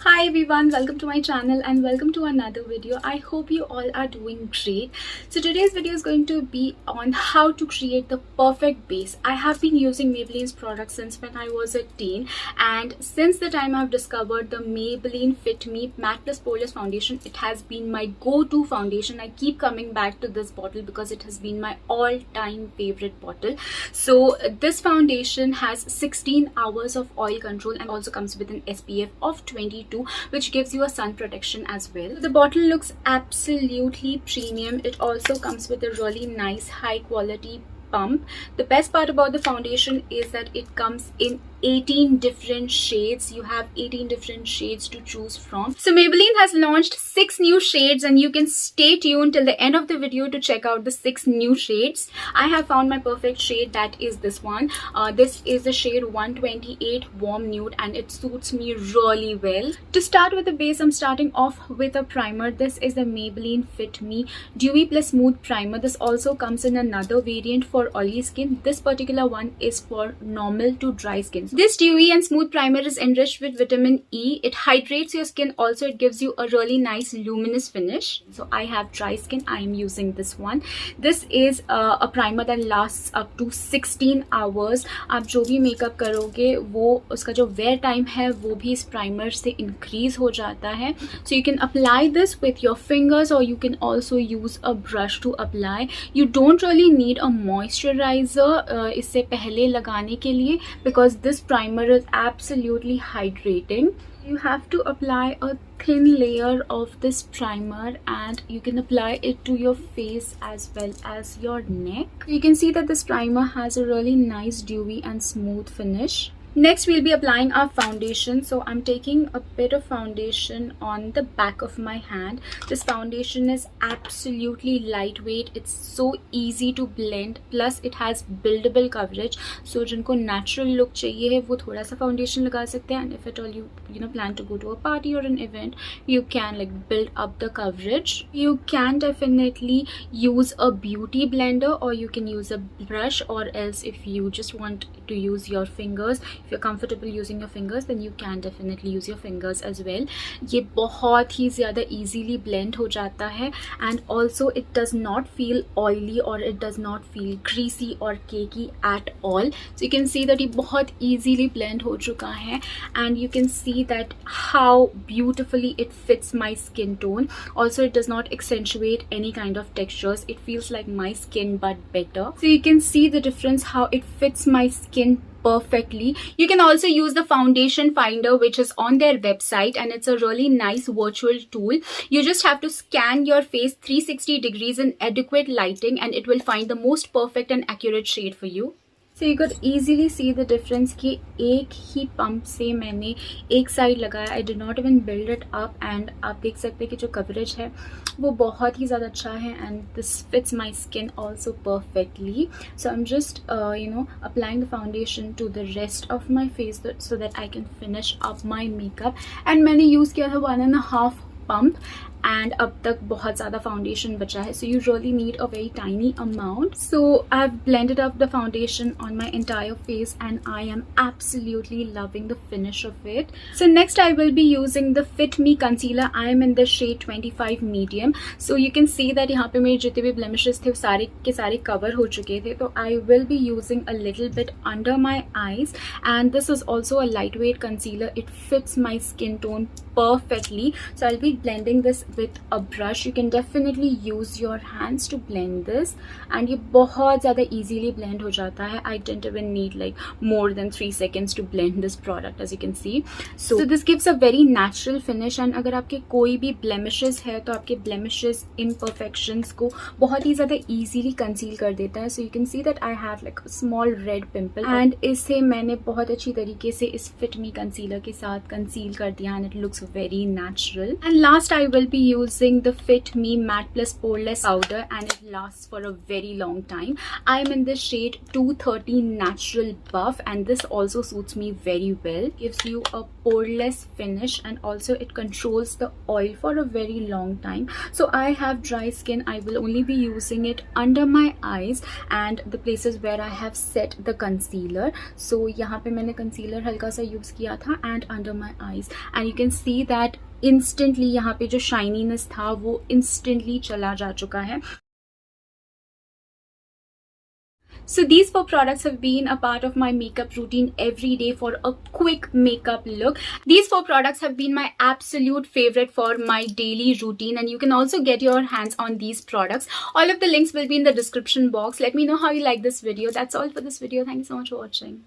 Hi everyone, welcome to my channel and welcome to another video. I hope you all are doing great. So today's video is going to be on how to create the perfect base. I have been using Maybelline's products since when I was a teen, and since the time I've discovered the Maybelline Fit Me Matte Plus Poreless Foundation, it has been my go-to foundation. I keep coming back to this bottle because it has been my all-time favorite bottle. So this foundation has 16 hours of oil control and also comes with an SPF of 22, which gives you a sun protection as well. The bottle looks absolutely premium. It also comes with a really nice high quality pump. The best part about the foundation is that it comes in 18 different shades. You have 18 different shades to choose from. So Maybelline has launched 6 new shades and you can stay tuned till the end of the video to check out the 6 new shades. I have found my perfect shade, that is this one. This is the shade 128 Warm Nude and it suits me really well. To start with the base, I'm starting off with a primer. This is the Maybelline Fit Me Dewy Plus Smooth Primer. This also comes in another variant for oily skin. This particular one is for normal to dry skin. This dewy and smooth primer is enriched with vitamin E. It hydrates your skin. Also, it gives you a really nice luminous finish. So I have dry skin. I am using this one. This is a primer that lasts up to 16 hours. आप जो भी makeup करोगे वो उसका जो wear time है वो भी इस primer से increase हो जाता है. So you can apply this with your fingers or you can also use a brush to apply. You don't really need a moisturizer इससे पहले लगाने के लिए because this primer is absolutely hydrating. You have to apply a thin layer of this primer and you can apply it to your face as well as your neck. You can see that this primer has a really nice dewy and smooth finish. Next, we'll be applying our foundation. So I'm taking a bit of foundation on the back of my hand. This foundation is absolutely lightweight. It's so easy to blend. Plus, it has buildable coverage. So जिनको natural look चाहिए है वो थोड़ा सा foundation लगा सकते हैं. And if at all you plan to go to a party or an event, you can like build up the coverage. You can definitely use a beauty blender or you can use a brush, or else if you just want to use your fingers, if you're comfortable using your fingers, then you can definitely use your fingers as well. ये बहुत ही ज़्यादा easily blend हो जाता है and also it does not feel oily or it does not feel greasy or cakey at all. So you can see that ये बहुत easily blend हो चुका है and you can see that how beautifully it fits my skin tone. Also, it does not accentuate any kind of textures. It feels like my skin but better. So you can see the difference how it fits my skin perfectly. You can also use the foundation finder which is on their website and it's a really nice virtual tool. You just have to scan your face 360 degrees in adequate lighting and it will find the most perfect and accurate shade for you. So you could easily see the difference कि एक ही pump से मैंने एक side लगाया. I did not even build it up and आप देख सकते हैं कि जो coverage है वो बहुत ही ज़्यादा अच्छा है and this fits my skin also perfectly. So I'm just applying the foundation to the rest of my face so that I can finish up my makeup. And मैंने use किया था 1.5 pump and अब तक बहुत ज़्यादा foundation बचा है. So you really need a very tiny amount. So I've blended up the foundation on my entire face and I am absolutely loving the finish of it. So next I will be using the Fit Me concealer. I am in the shade 25 medium. So you can see that यहाँ पे मेरे जितने भी blemishes थे वो सारे के सारे cover हो चुके थे. तो I will be using a little bit under my eyes and this is also a lightweight concealer. It fits my skin tone perfectly. So I'll be blending this with a brush. You can definitely use your hands to blend this and ये बहुत ज़्यादा easily blend हो जाता है. I didn't even need like more than 3 seconds to blend this product, as you can see. So this gives a very natural finish and अगर आपके कोई भी blemishes है तो आपके blemishes imperfections को बहुत ही ज़्यादा easily conceal कर देता है. So you can see that I have like a small red pimple and इसे मैंने बहुत अच्छी तरीके से इस Fit Me concealer के साथ conceal कर दिया and it looks very natural. And last, I will be using the Fit Me Matte Plus Poreless powder, and it lasts for a very long time. I'm in the shade 230 Natural Buff, and this also suits me very well. Gives you a poreless finish, and also it controls the oil for a very long time. So I have dry skin. I will only be using it under my eyes and the places where I have set the concealer. So यहाँ पे मैंने concealer हल्का सा use किया था and under my eyes, and you can see that instantly यहाँ पे जो shininess था वो instantly चला जा चुका है. So these 4 products have been a part of my makeup routine every day for a quick makeup look. These 4 products have been my absolute favorite for my daily routine, and you can also get your hands on these products. All of the links will be in the description box. Let me know how you like this video. That's all for this video. Thank you so much for watching.